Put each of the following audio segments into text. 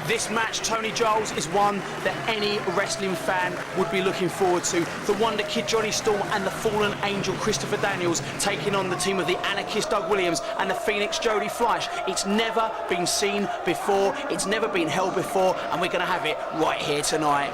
This match, Tony Giles, is one that any wrestling fan would be looking forward to. The Wonder Kid Johnny Storm and the Fallen Angel Christopher Daniels taking on the team of the Anarchist Doug Williams and the Phoenix Jody Fleisch. It's never been seen before, it's never been held before, and we're going to have it right here tonight.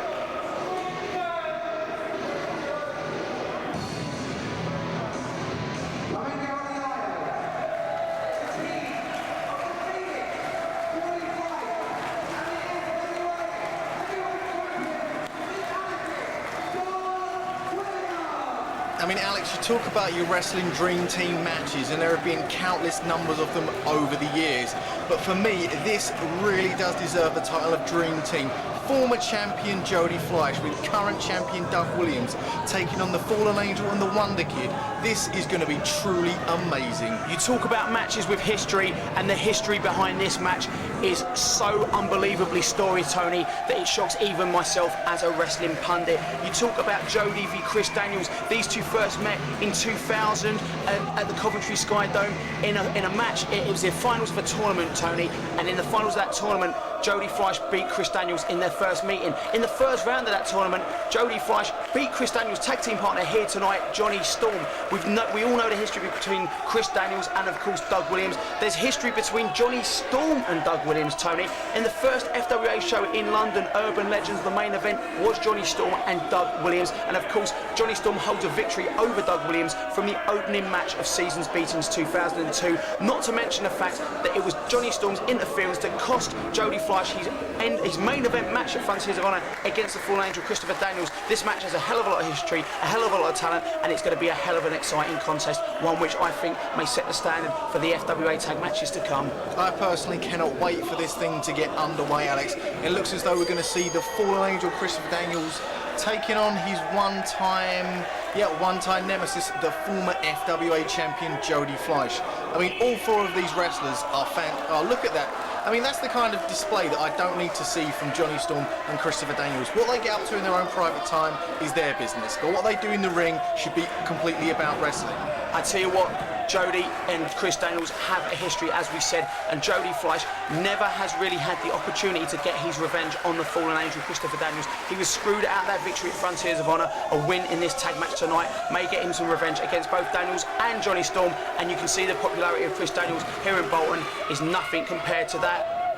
I mean, Alex, you talk about your wrestling dream team matches, and there have been countless numbers of them over the years. But for me, this really does deserve the title of dream team. Former champion Jody Fleisch with current champion Doug Williams taking on the Fallen Angel and the Wonder Kid. This is going to be truly amazing. You talk about matches with history, and the history behind this match is so unbelievably storied, Tony, that it shocks even myself as a wrestling pundit. You talk about Jody v Chris Daniels. These two first met in 2000 at the Coventry Sky Dome in a match. It was the finals of a tournament, Tony, and in the finals of that tournament, Jody Fleisch beat Chris Daniels in their first meeting. In the first round of that tournament, Jody Fleisch beat Chris Daniels' tag team partner here tonight, Johnny Storm. We all know the history between Chris Daniels and, of course, Doug Williams. There's history between Johnny Storm and Doug Williams, Tony. In the first FWA show in London, Urban Legends, the main event was Johnny Storm and Doug Williams. And, of course, Johnny Storm holds a victory over Doug Williams from the opening match of Seasons Beatings 2002. Not to mention the fact that it was Johnny Storm's interference that cost Jody Fleisch his main event match at Frontiers of Honor against the Fallen Angel Christopher Daniels. This match has a hell of a lot of history, a hell of a lot of talent, and it's going to be a hell of an exciting contest, one which I think may set the standard for the FWA tag matches to come. I personally cannot wait for this thing to get underway, Alex. It looks as though we're going to see the Fallen Angel Christopher Daniels taking on his one-time nemesis, the former FWA champion Jody Fleisch. I mean, all four of these wrestlers are look at that. I mean, that's the kind of display that I don't need to see from Johnny Storm and Christopher Daniels. What they get up to in their own private time is their business, but what they do in the ring should be completely about wrestling. I tell you what, Jody and Chris Daniels have a history, as we said, and Jody Fleisch never has really had the opportunity to get his revenge on the Fallen Angel Christopher Daniels. He was screwed out of that victory at Frontiers of Honor. A win in this tag match tonight may get him some revenge against both Daniels and Johnny Storm, and you can see the popularity of Chris Daniels here in Bolton is nothing compared to that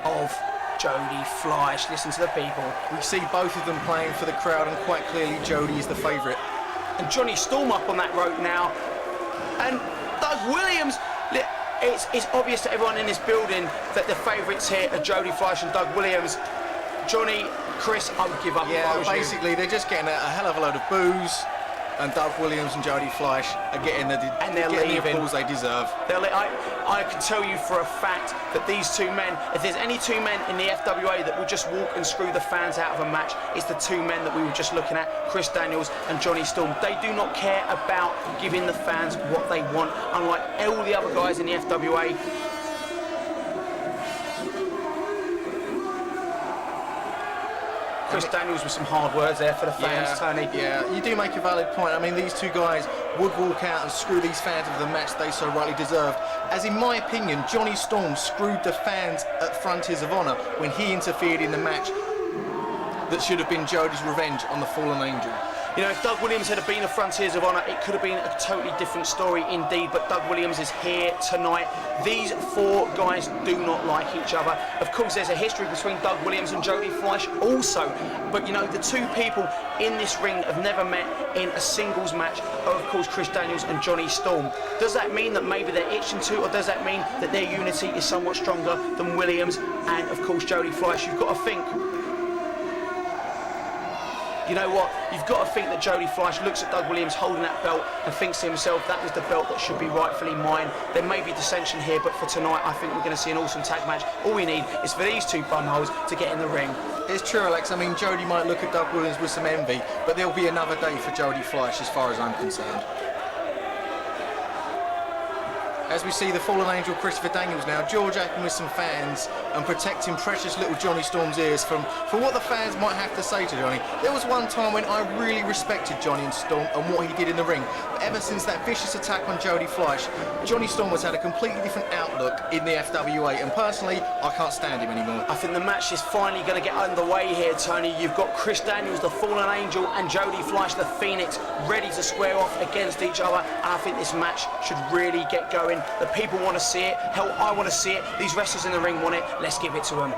of Jody Fleisch. Listen to the people. We see both of them playing for the crowd, and quite clearly Jody is the favourite. And Johnny Storm up on that rope now, and Doug Williams. It's obvious to everyone in this building that the favourites here are Jody Fleisch and Doug Williams. Johnny, Chris, I would give up. Yeah, basically they're just getting a hell of a load of booze, and Doug Williams and Jody Fleisch are getting the applause they deserve. I can tell you for a fact that these two men, if there's any two men in the FWA that will just walk and screw the fans out of a match, it's the two men that we were just looking at, Chris Daniels and Johnny Storm. They do not care about giving the fans what they want, unlike all the other guys in the FWA. Chris Daniels with some hard words there for the fans, Tony. Yeah, you do make a valid point. I mean, these two guys would walk out and screw these fans of the match they so rightly deserved. As in my opinion, Johnny Storm screwed the fans at Frontiers of Honor when he interfered in the match that should have been Jody's revenge on the Fallen Angel. You know, if Doug Williams had been a Frontiers of Honor, it could have been a totally different story indeed, but Doug Williams is here tonight. These four guys do not like each other. Of course, there's a history between Doug Williams and Jody Fleisch also, but you know, the two people in this ring have never met in a singles match are, of course, Chris Daniels and Johnny Storm. Does that mean that maybe they're itching to, or does that mean that their unity is somewhat stronger than Williams and, of course, Jody Fleisch? You've got to think. You know what? You've got to think that Jody Fleisch looks at Doug Williams holding that belt and thinks to himself, that was the belt that should be rightfully mine. There may be dissension here, but for tonight, I think we're going to see an awesome tag match. All we need is for these two bumholes to get in the ring. It's true, Alex. I mean, Jody might look at Doug Williams with some envy, but there'll be another day for Jody Fleisch as far as I'm concerned. as we see the fallen angel Christopher Daniels now jaw-jacking with some fans and protecting precious little Johnny Storm's ears from what the fans might have to say to Johnny. There was one time when I really respected Johnny and Storm and what he did in the ring, but ever since that vicious attack on Jody Fleisch, Johnny Storm has had a completely different outlook in the FWA, and personally I can't stand him anymore. I think the match is finally going to get underway here, Tony. You've got Chris Daniels, the Fallen Angel, and Jody Fleisch, the Phoenix, ready to square off against each other, and I think this match should really get going. The people want to see it. Hell, I want to see it. These wrestlers in the ring want it. Let's give it to them.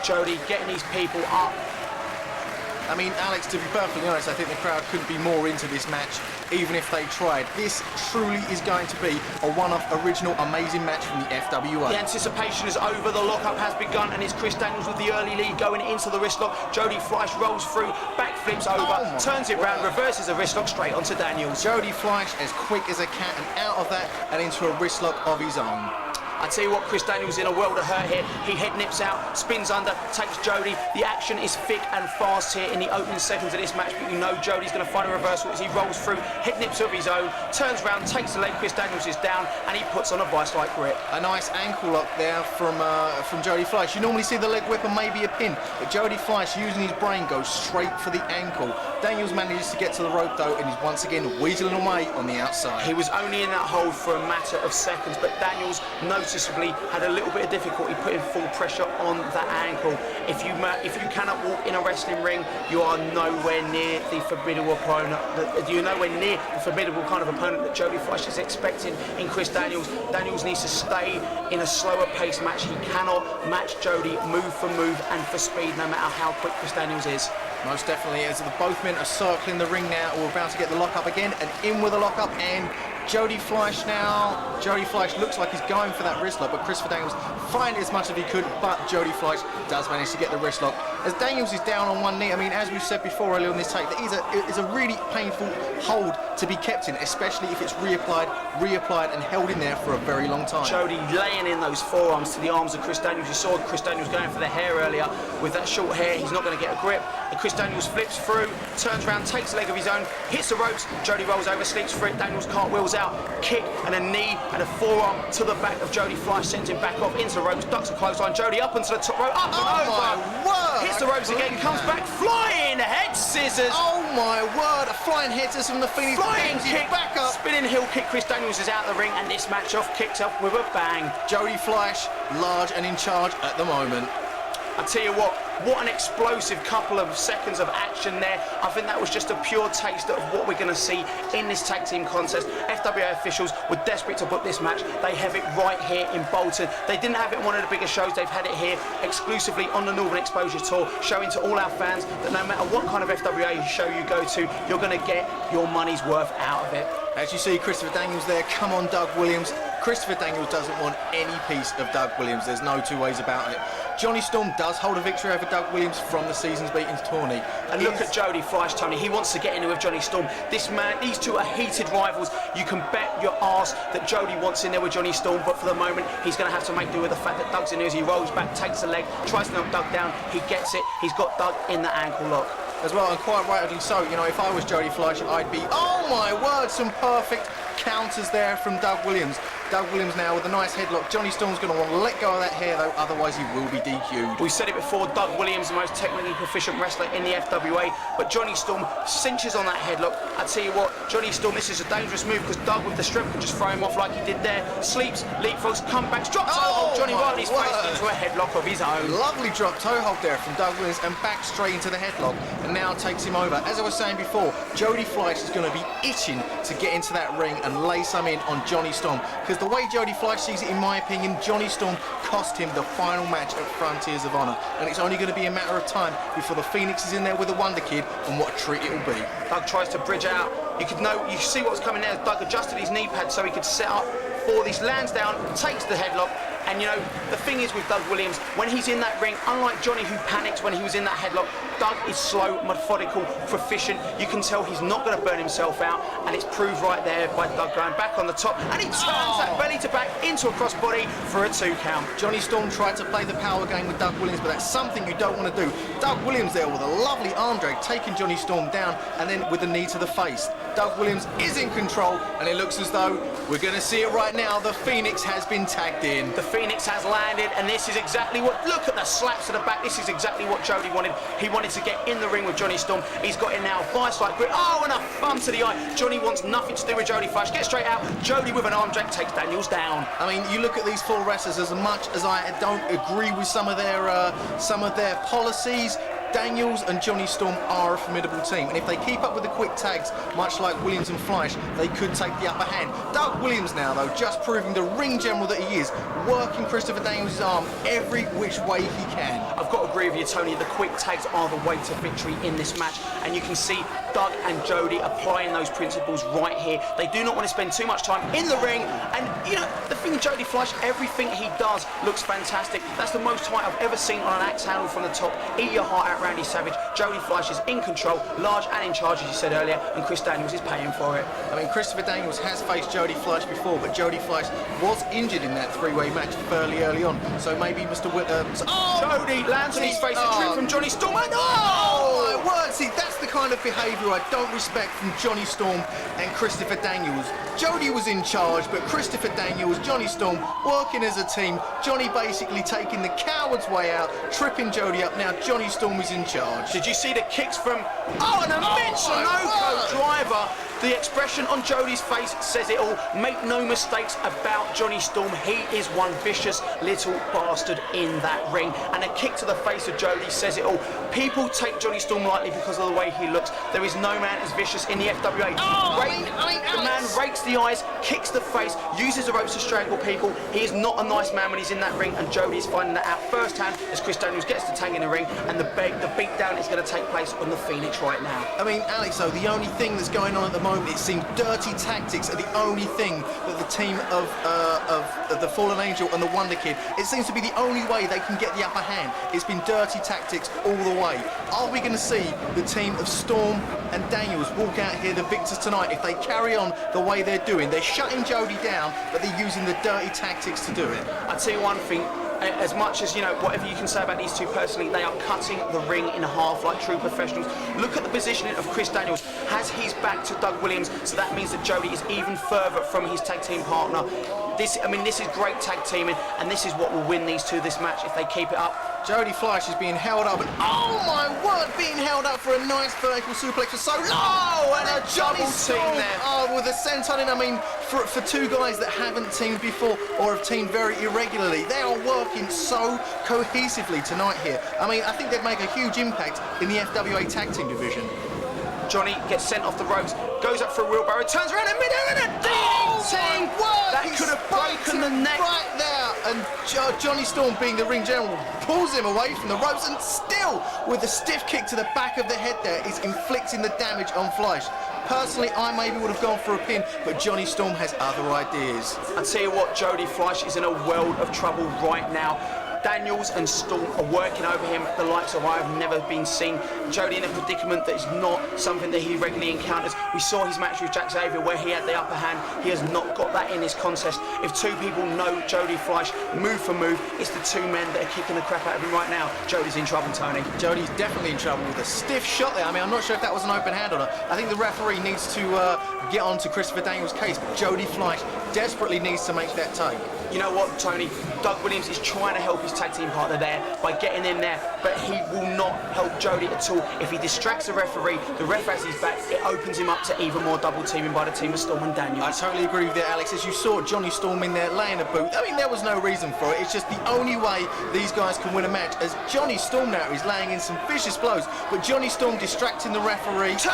Jody getting these people up. I mean, Alex, to be perfectly honest, I think the crowd couldn't be more into this match, even if they tried. This truly is going to be a one-off, original, amazing match from the FWA. The anticipation is over, the lockup has begun, and it's Chris Daniels with the early lead going into the wrist lock. Jody Fleisch rolls through, backflips over, turns it round, reverses the wrist lock straight onto Daniels. Jody Fleisch as quick as a cat and out of that and into a wrist lock of his own. I tell you what, Chris Daniels in a world of hurt here. He head nips out, spins under, takes Jody. The action is thick and fast here in the opening seconds of this match, but you know Jody's going to find a reversal as he rolls through, head nips of his own, turns round, takes the leg. Chris Daniels is down, and he puts on a vice-like grip. A nice ankle lock there from Jody Fleisch. You normally see the leg whip and maybe a pin, but Jody Fleisch, using his brain, goes straight for the ankle. Daniels manages to get to the rope though, and he's once again weaseling away on the outside. He was only in that hold for a matter of seconds, but Daniels noticeably had a little bit of difficulty putting full pressure on that ankle. If you cannot walk in a wrestling ring, you are nowhere near the formidable opponent. You're nowhere near the formidable kind of opponent that Jody Fleisch is expecting in Chris Daniels. Daniels needs to stay in a slower pace match. He cannot match Jody move for move and for speed, no matter how quick Chris Daniels is. Most definitely, as the both men are circling the ring now. We're about to get the lock-up again, and in with the lock-up, and Jody Fleisch now. Jody Fleisch looks like he's going for that wrist lock, but Christopher Daniels find as much as he could, but Jody Fleisch does manage to get the wrist lock. As Daniels is down on one knee, I mean, as we've said before earlier on this take, that is a really painful hold to be kept in, especially if it's reapplied and held in there for a very long time. Jody laying in those forearms to the arms of Chris Daniels. You saw Chris Daniels going for the hair earlier. With that short hair, he's not going to get a grip. And Chris Daniels flips through, turns around, takes a leg of his own, hits the ropes. Jody rolls over, sleeps for it. Daniels cartwheels out, kick and a knee and a forearm to the back of Jody Fleisch, sends him back off into the ropes, ducks a clothesline. Jody up onto the top rope, up and over. Hits the ropes again, comes back, flying head scissors. Oh my word, a flying head scissors from the Phoenix. Flying kick, back up. Spinning heel kick. Chris Daniels is out of the ring, and this match off kicked off with a bang. Jody Fleisch, large and in charge at the moment. I tell you what an explosive couple of seconds of action there. I think that was just a pure taste of what we're going to see in this tag team contest. FWA officials were desperate to book this match. They have it right here in Bolton. They didn't have it on one of the bigger shows. They've had it here exclusively on the Northern Exposure Tour, showing to all our fans that no matter what kind of FWA show you go to, you're going to get your money's worth out of it. As you see Christopher Daniels there, come on Doug Williams. Christopher Daniels doesn't want any piece of Doug Williams. There's no two ways about it. Johnny Storm does hold a victory over Doug Williams from the season's beatings tourney. And look at Jody Fleisch, Tony. He wants to get in there with Johnny Storm. This man, these two are heated rivals. You can bet your arse that Jody wants in there with Johnny Storm, but for the moment, he's going to have to make do with the fact that Doug's in there as he rolls back, takes the leg, tries to knock Doug down. He gets it. He's got Doug in the ankle lock. As well, and quite rightly so. You know, if I was Jody Fleisch, I'd be, oh my word, some perfect counters there from Doug Williams. Doug Williams now with a nice headlock. Johnny Storm's going to want to let go of that hair though, otherwise he will be DQ'd. We said it before, Doug Williams, the most technically proficient wrestler in the FWA, but Johnny Storm cinches on that headlock. I tell you what, Johnny Storm, this is a dangerous move because Doug with the strength could just throw him off like he did there. Sleeps, leapfrogs, comebacks, drop toe hold. Johnny Wiley's face into a headlock of his own. Lovely drop toe hold there from Doug Williams and back straight into the headlock, and now takes him over. As I was saying before, Jody Fleisch is going to be itching to get into that ring and lay some in on Johnny Storm, because the way Jody Fleisch sees it, in my opinion, Johnny Storm cost him the final match at Frontiers of Honor, and it's only going to be a matter of time before the Phoenix is in there with the Wonder Kid, and what a treat it will be. Doug tries to bridge out. You see what was coming there. Doug adjusted his knee pad so he could set up for this, lands down, takes the headlock, And you know, the thing is with Doug Williams, when he's in that ring, unlike Jonny who panicked when he was in that headlock, Doug is slow, methodical, proficient. You can tell he's not going to burn himself out, and it's proved right there by Doug going back on the top, and he turns that belly to back into a crossbody for a 2 count. Johnny Storm tried to play the power game with Doug Williams, but that's something you don't want to do. Doug Williams there with a lovely arm drag, taking Johnny Storm down, and then with the knee to the face. Doug Williams is in control, and it looks as though we're going to see it right now. The Phoenix has been tagged in. The Phoenix has landed, and this is exactly what, look at the slaps to the back. This is exactly what Jody wanted. He wanted to get in the ring with Johnny Storm. He's got it now, vice-like grip. Oh, and a thumb to the eye. Johnny wants nothing to do with Jody Fleisch. Get straight out. Jody with an arm drag takes Daniels down. I mean, you look at these 4 wrestlers, as much as I don't agree with some of their policies, Daniels and Johnny Storm are a formidable team, and if they keep up with the quick tags, much like Williams and Fleisch, they could take the upper hand. Doug Williams now, though, just proving the ring general that he is, working Christopher Daniels' arm every which way he can. I've got to agree with you, Tony. The quick tags are the way to victory in this match, and you can see Doug and Jody applying those principles right here. They do not want to spend too much time in the ring, and you know, the thing with Jody Fleisch, everything he does looks fantastic. That's the most height I've ever seen on an axe handle from the top. Eat your heart out, Randy Savage. Jody Fleisch is in control, large and in charge, as you said earlier, and Chris Daniels is paying for it. I mean, Christopher Daniels has faced Jody Fleisch before, but Jody Fleisch was injured in that 3-way match fairly early on, so maybe Mr. Jody lands on his face, a trip from Johnny Storm, and oh my word, see, that's the kind of behaviour I don't respect from Johnny Storm and Christopher Daniels. Jody was in charge, but Christopher Daniels, Johnny Storm, working as a team. Johnny basically taking the coward's way out, tripping Jody up. Now Johnny Storm is in charge. Did you see the kicks from, an immense Sunoco driver? The expression on Jody's face says it all. Make no mistakes about Johnny Storm. He is one vicious little bastard in that ring. And a kick to the face of Jody says it all. People take Johnny Storm lightly because of the way he looks. There is no man as vicious in the FWA. The man rakes the eyes, kicks the face, uses the ropes to strangle people. He is not a nice man when he's in that ring, and Jody is finding that out firsthand as Chris Daniels gets the tag in the ring, and the beat down is going to take place on the Phoenix right now. I mean, Alex, though, the only thing that's going on at the moment, it seems dirty tactics are the only thing that the team of the Fallen Angel and the Wonder Kid, it seems to be the only way they can get the upper hand. It's been dirty tactics all the way. Are we going to see the team of Storm and Daniels walk out here the victors tonight if they carry on the way they're doing? They're shutting Jody down, but they're using the dirty tactics to do it. I'll tell you one thing. As much as, you know, whatever you can say about these two personally, they are cutting the ring in half like true professionals. Look at the positioning of Chris Daniels. Has his back to Doug Williams, so that means that Jody is even further from his tag team partner. This is great tag teaming, and this is what will win these two this match if they keep it up. Jody Fleisch is being held up, and oh my word, being held up for a nice vertical suplex for so long, and a Johnny Storm there. Oh, with a senton in. I mean, for two guys that haven't teamed before or have teamed very irregularly, they are working so cohesively tonight here. I mean, I think they'd make a huge impact in the FWA tag team division. Johnny gets sent off the ropes, goes up for a wheelbarrow, turns around in midair, and a DDT! That could have broken the neck. Right there, and Johnny Storm, being the ring general, pulls him away from the ropes, and still, with a stiff kick to the back of the head there, is inflicting the damage on Fleisch. Personally, I maybe would have gone for a pin, but Johnny Storm has other ideas. I tell you what, Jody Fleisch is in a world of trouble right now. Daniels and Storm are working over him, the likes of I have never been seen. Jody in a predicament that is not something that he regularly encounters. We saw his match with Jack Xavier where he had the upper hand. He has not got that in this contest. If two people know Jody Fleisch move for move, it's the two men that are kicking the crap out of him right now. Jody's in trouble, Tony. Jody's definitely in trouble with a stiff shot there. I mean, I'm not sure if that was an open hand or not. I think the referee needs to get on to Christopher Daniels' case, but Jody Fleisch desperately needs to make that take. You know what, Tony? Doug Williams is trying to help his tag team partner there by getting in there, but he will not help Jody at all. If he distracts the referee has his back, it opens him up to even more double teaming by the team of Storm and Daniels. I totally agree with you, Alex. As you saw Johnny Storm in there laying a boot, I mean, there was no reason for it. It's just the only way these guys can win a match, as Johnny Storm now is laying in some vicious blows, but Johnny Storm distracting the referee. He's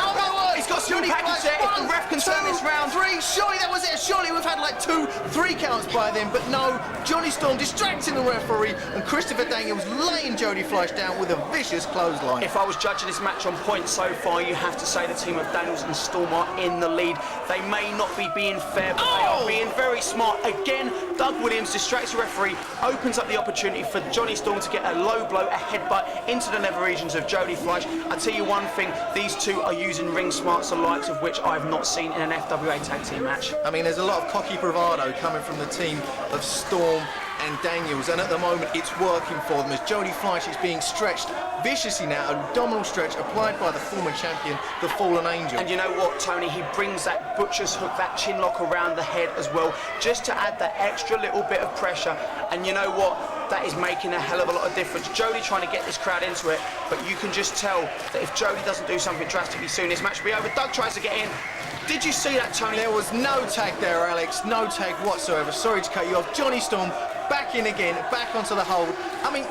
got some package there. If the ref can turn this round. 3, surely that was it. Surely we've had like 2, 3 counts by then, but no, Johnny Storm distracting the referee, and Christopher Daniels laying Jody Fleisch down with a vicious clothesline. If I was judging this match on points so far, you have to say the team of Daniels and Storm are in the lead. They may not be being fair, but they are being very smart. Again, Doug Williams distracts the referee, opens up the opportunity for Jonny Storm to get a low blow, a headbutt into the nether regions of Jody Fleisch. I tell you one thing, these two are using ring smarts, the likes of which I've not seen in an FWA tag team match. I mean, there's a lot of cocky bravado coming from the team of Storm and Daniels, and at the moment it's working for them as Jody Fleisch is being stretched viciously now, an abdominal stretch applied by the former champion, the Fallen Angel. And you know what, Tony, he brings that butcher's hook, that chin lock around the head as well, just to add that extra little bit of pressure. And you know what, that is making a hell of a lot of difference. Jody trying to get this crowd into it, but you can just tell that if Jody doesn't do something drastically soon, this match will be over. Doug tries to get in. Did you see that, Tony? There was no tag there, Alex, no tag whatsoever. Sorry to cut you off. Jonny Storm back in again, back onto the hold. I mean,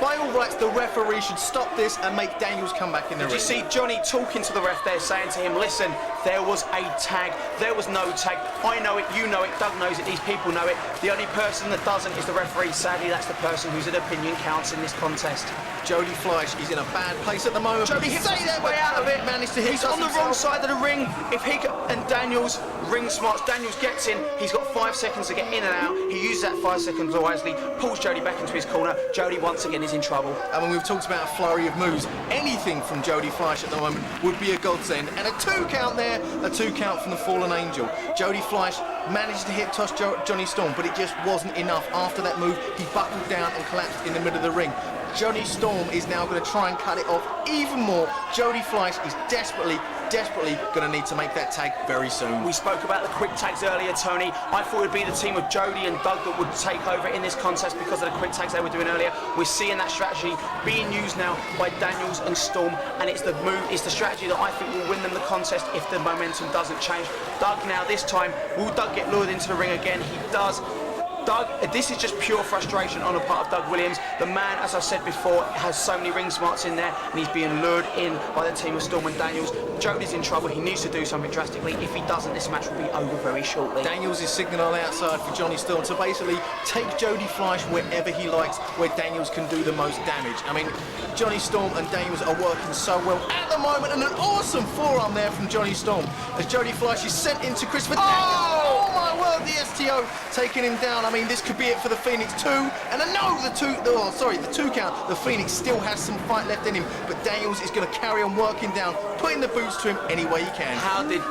by all rights, the referee should stop this and make Daniels come back in the ring. Did you see Jonny talking to the ref there, saying to him, listen, there was a tag, there was no tag. I know it, you know it, Doug knows it, these people know it. The only person that doesn't is the referee. Sadly, that's the person whose opinion counts in this contest. Jody Fleisch is in a bad place at the moment. Jody hits his way out of it. Managed to hit. He's on the wrong side of the ring. If he and Daniels ring smarts, Daniels gets in. He's got 5 seconds to get in and out. He uses that 5 seconds wisely, pulls Jody back into his corner. Jody once again is in trouble. I mean, we've talked about a flurry of moves. Anything from Jody Fleisch at the moment would be a godsend. And a 2 count there, a 2 count from the Fallen Angel. Jody Fleisch managed to hip toss Jonny Storm, but it just wasn't enough. After that move, he buckled down and collapsed in the middle of the ring. Jonny Storm is now going to try and cut it off even more. Jody Fleisch is desperately going to need to make that tag very soon. We spoke about the quick tags earlier, Tony. I thought it would be the team of Jody and Doug that would take over in this contest because of the quick tags they were doing earlier. We're seeing that strategy being used now by Daniels and Storm, and it's the move, it's the strategy that I think will win them the contest if the momentum doesn't change. Doug now, this time, will Doug get lured into the ring again? He does. Doug, this is just pure frustration on the part of Doug Williams. The man, as I said before, has so many ring smarts in there, and he's being lured in by the team of Storm and Daniels. Jody's in trouble. He needs to do something drastically. If he doesn't, this match will be over very shortly. Daniels is signaling on the outside for Jonny Storm to basically take Jody Fleisch wherever he likes, where Daniels can do the most damage. I mean, Jonny Storm and Daniels are working so well at the moment, and an awesome forearm there from Jonny Storm as Jody Fleisch is sent into Christopher Daniels. Oh my word, the STO taking him down. I mean, this could be it for the Phoenix 2, and I know the 2 count. The Phoenix still has some fight left in him, but Daniels is going to carry on working down, putting the boots to him any way he can. How did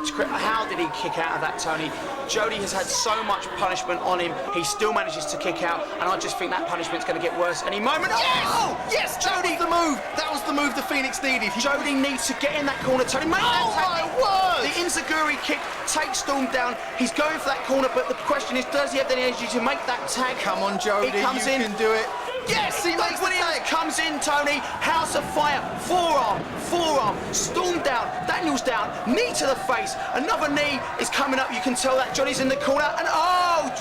he kick out of that, Tony? Jody has had so much punishment on him. He still manages to kick out, and I just think that punishment's going to get worse any moment. Yes! Oh, yes, Jody! That was the move. That was the move the Phoenix needed. Jody needs to get in that corner, Tony. Make that tag. Word! The Inzaguri kick takes Storm down. He's going for that corner, but the question is, does he have the energy to make that tag? Come on, Jody, he comes you in. can do it. Yes, he makes the Williams tag. comes in, Tony. House of Fire. Forearm. Storm down. Daniels down. Knee to the face. Another knee is coming up. You can tell that Johnny's in the corner. And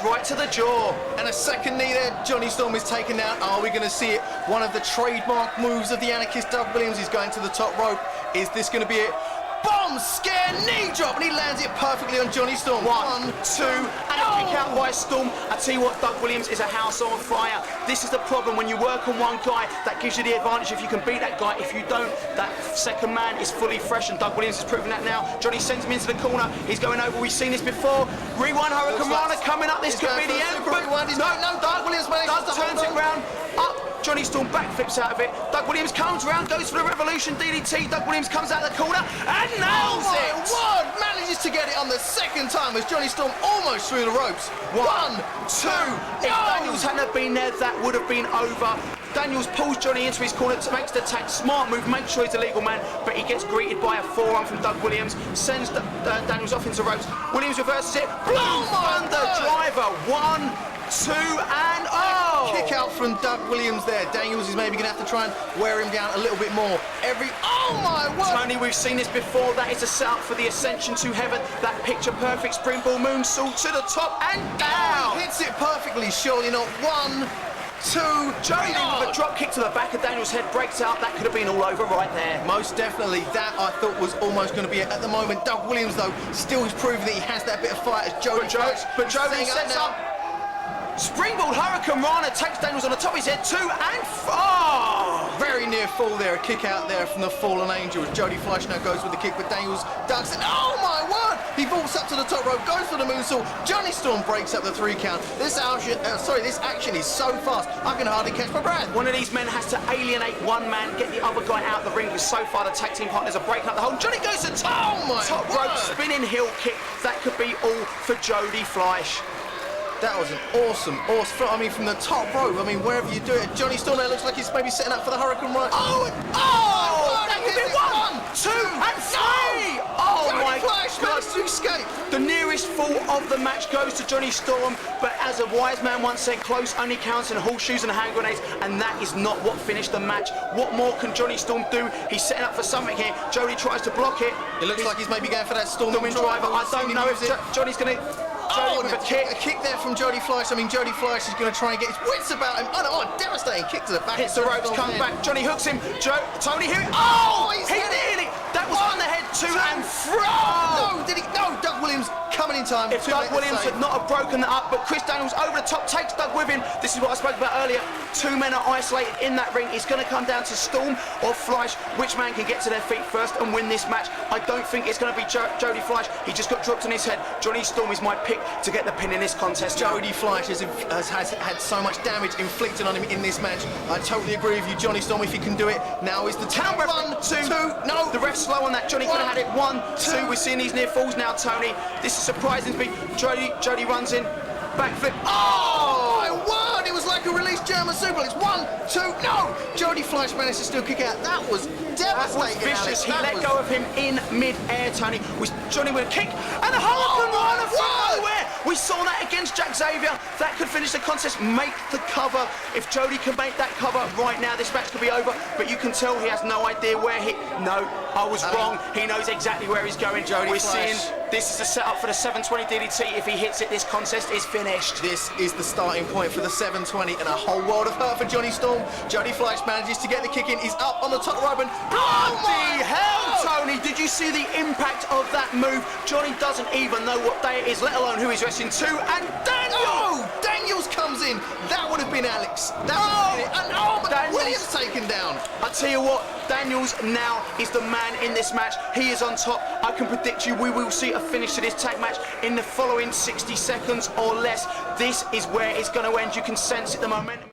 right to the jaw. And a second knee there. Jonny Storm is taken down. Are we going to see it? One of the trademark moves of the anarchist Doug Williams is going to the top rope. Is this going to be it? Bomb scare knee drop, and he lands it perfectly on Jonny Storm. 1, 2, and a kick out by Storm. I tell you what, Doug Williams is a house on fire. This is the problem when you work on one guy. That gives you the advantage if you can beat that guy. If you don't, that second man is fully fresh, and Doug Williams is proving that now. Johnny sends him into the corner. He's going over. We've seen this before. Rewind Hurricane Rana coming up. This could be the end. But no, Doug Williams turns it round. Up. Jonny Storm backflips out of it. Doug Williams comes around, goes for the Revolution DDT. Doug Williams comes out of the corner and nails it. Word! Manages to get it on the second time as Jonny Storm almost through the ropes. 1, 2. If Daniels hadn't been there, that would have been over. Daniels pulls Johnny into his corner, makes the tag. Smart move, make sure he's a legal man, but he gets greeted by a forearm from Doug Williams, sends Daniels off into ropes. Williams reverses it. Blue Thunder driver. 1, 2, and kick out from Doug Williams there. Daniels is maybe going to have to try and wear him down a little bit more. Oh my word! Tony, we've seen this before. That is a setup for the ascension to heaven. That picture perfect springboard moonsault to the top and down. He hits it perfectly, surely not. 1, 2, Jody with a drop kick to the back of Daniels' head, breaks out. That could have been all over right there. Most definitely. That I thought was almost going to be it. At the moment, Doug Williams though still is proving that he has that bit of fight as Jody. But Jody sets up. Springboard Hurricane Rana takes Daniels on the top of his head, 2 and 4. Very near fall there, a kick out there from the Fallen Angel. Jody Fleisch now goes with the kick, but Daniels ducks it. Oh my word! He vaults up to the top rope, goes for the moonsault. Johnny Storm breaks up the 3 count. This action is so fast, I can hardly catch my breath. One of these men has to alienate one man, get the other guy out of the ring, because so far the tag team partners are breaking up the hold. Johnny goes to top rope, spinning heel kick. That could be all for Jody Fleisch. That was an awesome, I mean, from the top rope, I mean, wherever you do it. Johnny Storm there looks like he's maybe setting up for the Hurricane Run. That could be 1, 2, and 3. Oh my Fleisch managed to escape. The nearest fall of the match goes to Johnny Storm, but as a wise man once said, close only counts in horseshoes and hand grenades, and that is not what finished the match. What more can Johnny Storm do? He's setting up for something here. Jody tries to block it. It looks like he's maybe going for that Storm driver. I don't know if Johnny's going to... Jody with a kick. A kick there from Jody Fleisch. I mean, Jody Fleisch is going to try and get his wits about him. Oh, no, devastating kick to the back. Hits the ropes, comes back. Johnny hooks him. Tony here. Oh, he nearly. That was on the head, 2 and 3. No, did he? No, Doug Williams coming in time. If Doug Williams had not have broken that up, but Chris Daniels over the top takes Doug with him. This is what I spoke about earlier. 2 men are isolated in that ring. It's going to come down to Storm or Fleisch. Which man can get to their feet first and win this match? I don't think it's going to be Jody Fleisch. He just got dropped on his head. Johnny Storm is my pick to get the pin in this contest. Jody Fleisch has had so much damage inflicted on him in this match. I totally agree with you, Johnny Storm. If he can do it, now is the time. 1, 2. No, the ref's slow on that. Johnny could have had it. 1, 2. We're seeing these near falls now, Tony. This is surprising to me. Jody runs in, backflip. Oh my word! It was like a released German suplex. 1, 2. No! Jody Fleisch managed to still kick out. That was devastating. That was vicious. He let go of him in mid-air, Tony. Johnny with a kick and a Hurricane Rana from nowhere. We saw that against Jack Xavier. That could finish the contest, make the cover. If Jody can make that cover right now, this match could be over. But you can tell he has no idea where No, I was wrong. He knows exactly where he's going. We're seeing this is the setup for the 720 DDT. If he hits it, this contest is finished. This is the starting point for the 720 and a whole world of hurt for Johnny Storm. Jody Fleisch manages to get the kick in. He's up on the top rope and bloody hell, Tony! Did you see the impact of that move? Johnny doesn't even know what day it is, let alone who he's wrestling to. And Daniels comes in. That would have been Alex. Williams taken down. I tell you what, Daniels now is the man in this match. He is on top. I can predict you we will see a finish to this tag match in the following 60 seconds or less. This is where it's going to end. You can sense it, the momentum.